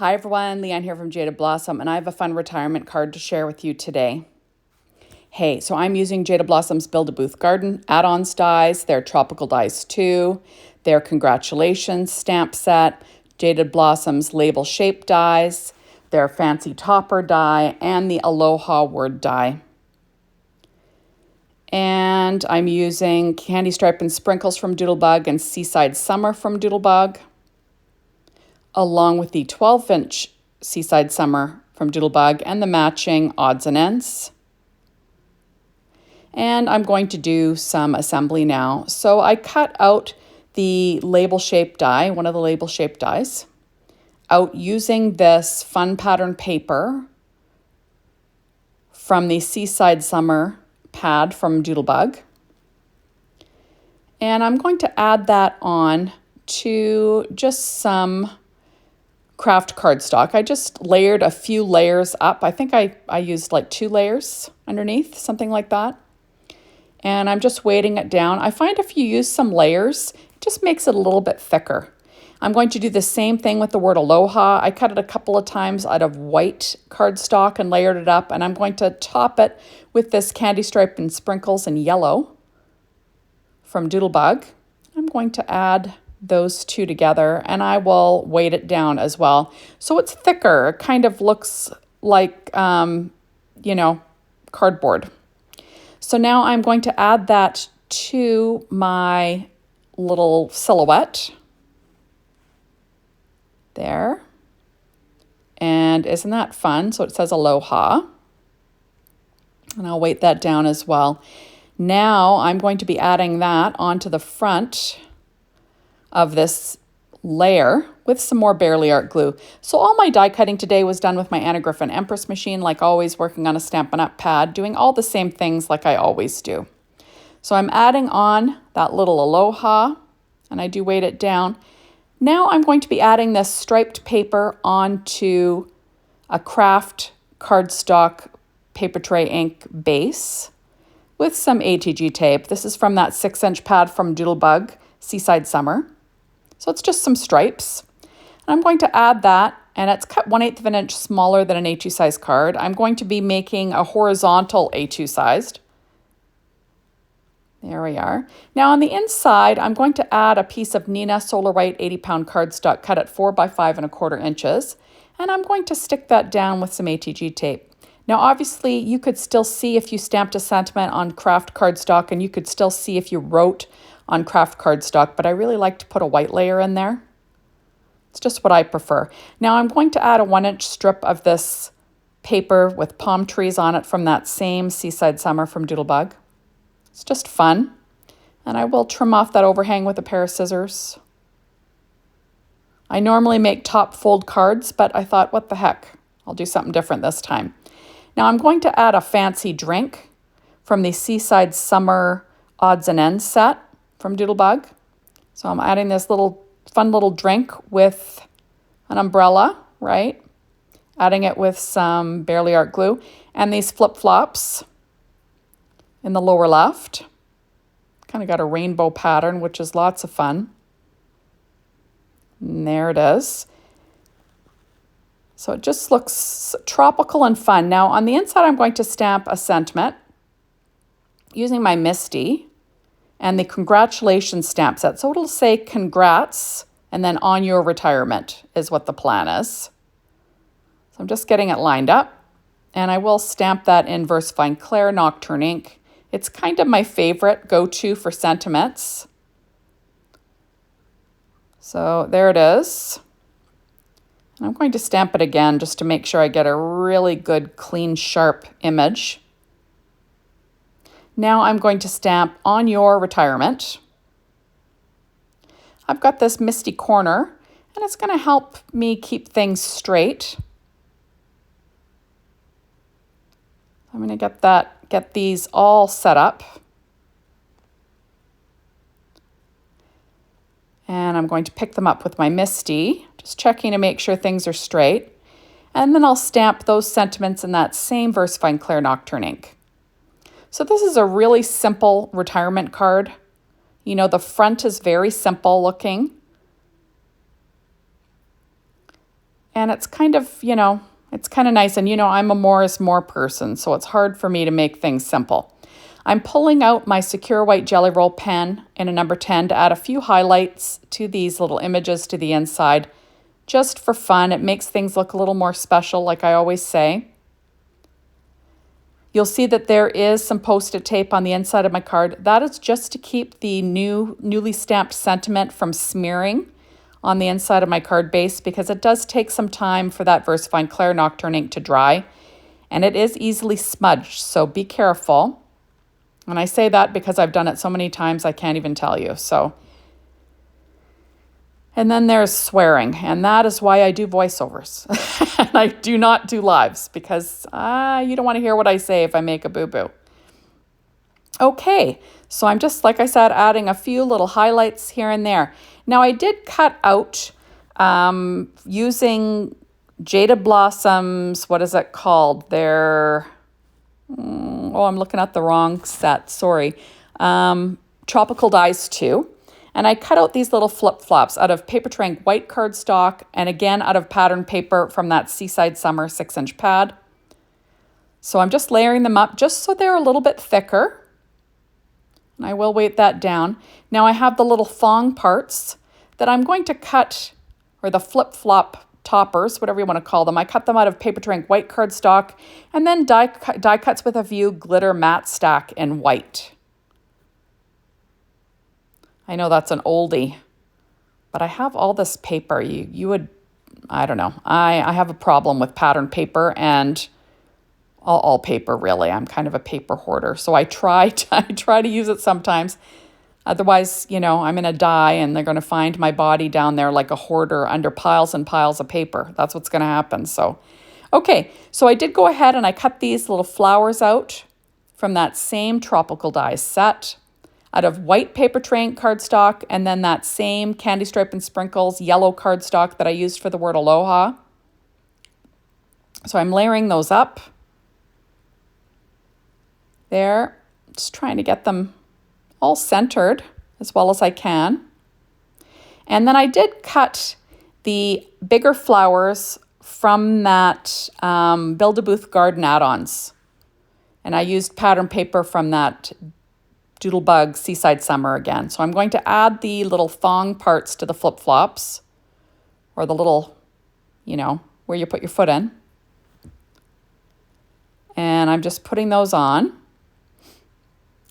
Hi everyone, Leanne here from Jaded Blossom, and I have a fun retirement card to share with you today. Hey, so I'm using Jaded Blossom's Build-A-Booth Garden add-ons dies, their tropical dies too, their congratulations stamp set, Jaded Blossom's label shape dies, their fancy topper die, and the Aloha word die. And I'm using Candy Stripe and Sprinkles from Doodlebug and Seaside Summer from Doodlebug, along with the 12-inch Seaside Summer from Doodlebug and the matching odds and ends. And I'm going to do some assembly now. So I cut out the label shape die, one of the label shape dies, out using this fun pattern paper from the Seaside Summer pad from Doodlebug. And I'm going to add that on to just some craft cardstock. I just layered a few layers up. I think I used like 2 layers underneath, something like that. And I'm just weighting it down. I find if you use some layers, it just makes it a little bit thicker. I'm going to do the same thing with the word Aloha. I cut it a couple of times out of white cardstock and layered it up, and I'm going to top it with this Candy Stripe and Sprinkles in yellow from Doodlebug. I'm going to add those two together, and I will weight it down as well. So it's thicker. It kind of looks like, cardboard. So now I'm going to add that to my little silhouette. There. And isn't that fun? So it says Aloha. And I'll weight that down as well. Now I'm going to be adding that onto the front of this layer with some more Barely Art glue. So all my die cutting today was done with my Anna Griffin Empress machine, like always, working on a Stampin' Up! Pad, doing all the same things like I always do. So I'm adding on that little Aloha, and I do weight it down. Now I'm going to be adding this striped paper onto a craft cardstock paper tray ink base with some ATG tape. This is from that 6-inch pad from Doodlebug, Seaside Summer. So it's just some stripes. And I'm going to add that, and it's cut 1/8 of an inch smaller than an A2 size card. I'm going to be making a horizontal A2 sized. There we are. Now on the inside, I'm going to add a piece of Neenah Solar White 80-pound cardstock cut at 4 by 5 1/4 inches. And I'm going to stick that down with some ATG tape. Now obviously you could still see if you stamped a sentiment on craft cardstock, and you could still see if you wrote on craft cardstock, but I really like to put a white layer in there. It's just what I prefer. Now I'm going to add a 1-inch strip of this paper with palm trees on it from that same Seaside Summer from Doodlebug. It's just fun. And I will trim off that overhang with a pair of scissors. I normally make top fold cards, but I thought, what the heck? I'll do something different this time. Now I'm going to add a fancy drink from the Seaside Summer odds and ends set from Doodlebug. So I'm adding this fun little drink with an umbrella, right? Adding it with some Barely Art glue and these flip-flops in the lower left. Kind of got a rainbow pattern, which is lots of fun. And there it is. So it just looks tropical and fun. Now on the inside, I'm going to stamp a sentiment using my Misty and the congratulations stamp set. So it'll say congrats, and then on your retirement is what the plan is. So I'm just getting it lined up, and I will stamp that in VersaFine Clair Nocturne ink. It's kind of my favorite go-to for sentiments. So there it is. And I'm going to stamp it again just to make sure I get a really good, clean, sharp image. Now I'm going to stamp on your retirement. I've got this misty corner, and it's going to help me keep things straight. I'm going to get these all set up. And I'm going to pick them up with my Misty, just checking to make sure things are straight. And then I'll stamp those sentiments in that same VersaFine Clair Nocturne ink. So this is a really simple retirement card. You know, the front is very simple looking. And it's kind of, it's kind of nice. And I'm a more is more person, so it's hard for me to make things simple. I'm pulling out my Secure White Jelly Roll pen in a number 10 to add a few highlights to these little images to the inside, just for fun. It makes things look a little more special, like I always say. You'll see that there is some Post-it tape on the inside of my card. That is just to keep the newly stamped sentiment from smearing on the inside of my card base, because it does take some time for that VersaFine Clair Nocturne ink to dry, and it is easily smudged, so be careful. And I say that because I've done it so many times I can't even tell you. And then there's swearing, and that is why I do voiceovers. And I do not do lives, because you don't want to hear what I say if I make a boo-boo. Okay, so I'm just, like I said, adding a few little highlights here and there. Now I did cut out using Jaded Blossoms, what is it called? They're, I'm looking at the wrong set, sorry. Tropical Dyes 2. And I cut out these little flip-flops out of Paper Trank white cardstock, and again out of pattern paper from that Seaside Summer 6-inch pad. So I'm just layering them up just so they're a little bit thicker. And I will weight that down. Now I have the little thong parts that I'm going to cut, or the flip-flop toppers, whatever you want to call them. I cut them out of Paper Trank white cardstock, and then die cuts with a view glitter matte stack in white. I know that's an oldie, but I have all this paper. You would, I don't know. I have a problem with pattern paper and all paper, really. I'm kind of a paper hoarder, so I try to use it sometimes. Otherwise, I'm going to die, and they're going to find my body down there like a hoarder under piles and piles of paper. That's what's going to happen. So, okay, so I did go ahead and I cut these little flowers out from that same Tropical Dyes set out of white Paper Trank cardstock, and then that same Candy Stripe and Sprinkles yellow cardstock that I used for the word Aloha. So I'm layering those up there, just trying to get them all centered as well as I can. And then I did cut the bigger flowers from that Build-A-Booth Garden add-ons. And I used pattern paper from that Doodlebug Seaside Summer again. So I'm going to add the little thong parts to the flip-flops, or the little, where you put your foot in. And I'm just putting those on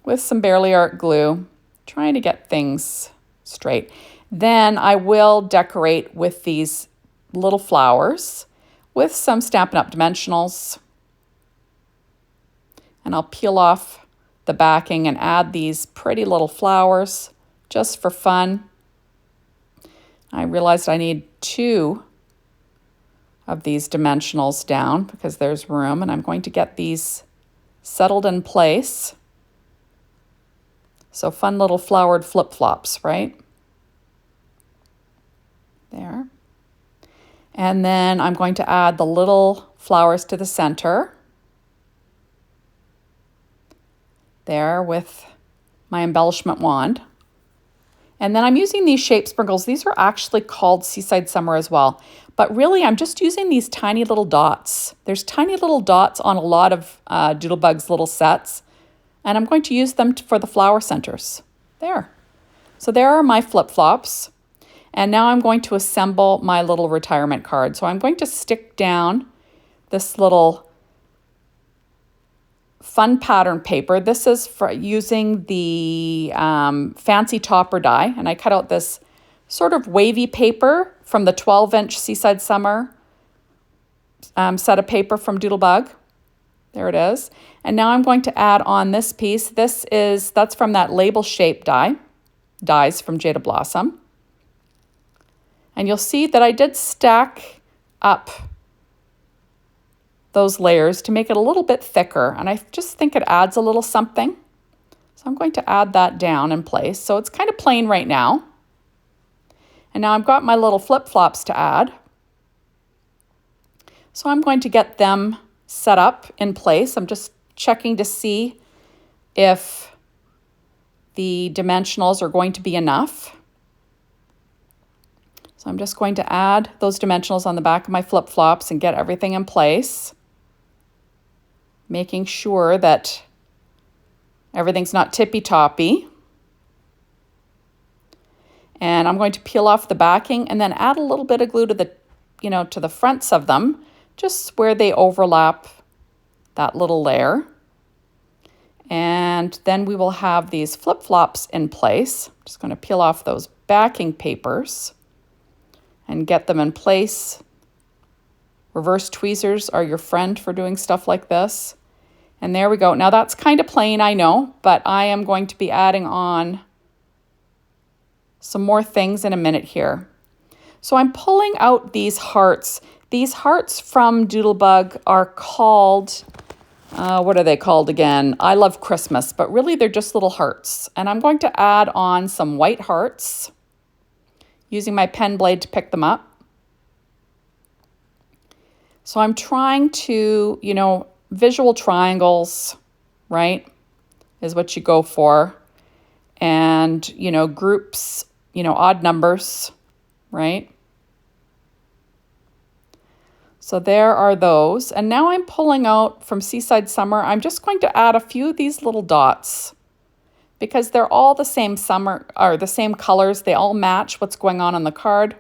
with some Barely Art glue, trying to get things straight. Then I will decorate with these little flowers with some Stampin' Up! Dimensionals. And I'll peel off the backing and add these pretty little flowers just for fun. I realized I need 2 of these dimensionals down because there's room, and I'm going to get these settled in place. So fun little flowered flip-flops, right? There. And then I'm going to add the little flowers to the center. There with my embellishment wand. And then I'm using these shape sprinkles. These are actually called Seaside Summer as well. But really, I'm just using these tiny little dots. There's tiny little dots on a lot of Doodlebug's little sets. And I'm going to use them for the flower centers. There. So there are my flip-flops. And now I'm going to assemble my little retirement card. So I'm going to stick down this little fun pattern paper. This is for using the fancy topper die, and I cut out this sort of wavy paper from the 12-inch Seaside Summer set of paper from Doodlebug. There it is. And now I'm going to add on this piece. That's from that label shape dies from Jaded Blossom. And you'll see that I did stack up those layers to make it a little bit thicker, and I just think it adds a little something. So I'm going to add that down in place. So it's kind of plain right now. And now I've got my little flip-flops to add. So I'm going to get them set up in place. I'm just checking to see if the dimensionals are going to be enough. So I'm just going to add those dimensionals on the back of my flip-flops and get everything in place, making sure that everything's not tippy-toppy. And I'm going to peel off the backing and then add a little bit of glue to the, to the fronts of them, just where they overlap that little layer. And then we will have these flip-flops in place. I'm just going to peel off those backing papers and get them in place. Reverse tweezers are your friend for doing stuff like this. And there we go. Now that's kind of plain, I know, but I am going to be adding on some more things in a minute here. So I'm pulling out these hearts. These hearts from Doodlebug are called, what are they called again? I Love Christmas, but really they're just little hearts. And I'm going to add on some white hearts using my pen blade to pick them up. So I'm trying to, visual triangles, right, is what you go for. And, groups, odd numbers, right? So there are those. And now I'm pulling out from Seaside Summer. I'm just going to add a few of these little dots because they're all the same the same colors. They all match what's going on the card.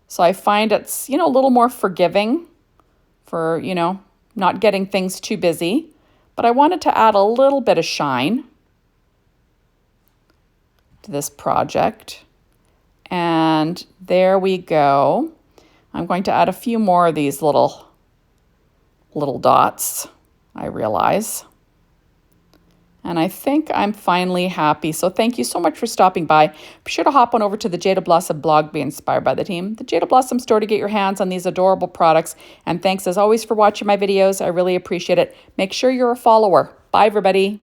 So I find it's, a little more forgiving for, not getting things too busy. But I wanted to add a little bit of shine to this project. And there we go. I'm going to add a few more of these little dots, I realize. And I think I'm finally happy. So thank you so much for stopping by. Be sure to hop on over to the Jaded Blossom blog, be inspired by the team, the Jaded Blossom store, to get your hands on these adorable products. And thanks as always for watching my videos. I really appreciate it. Make sure you're a follower. Bye, everybody.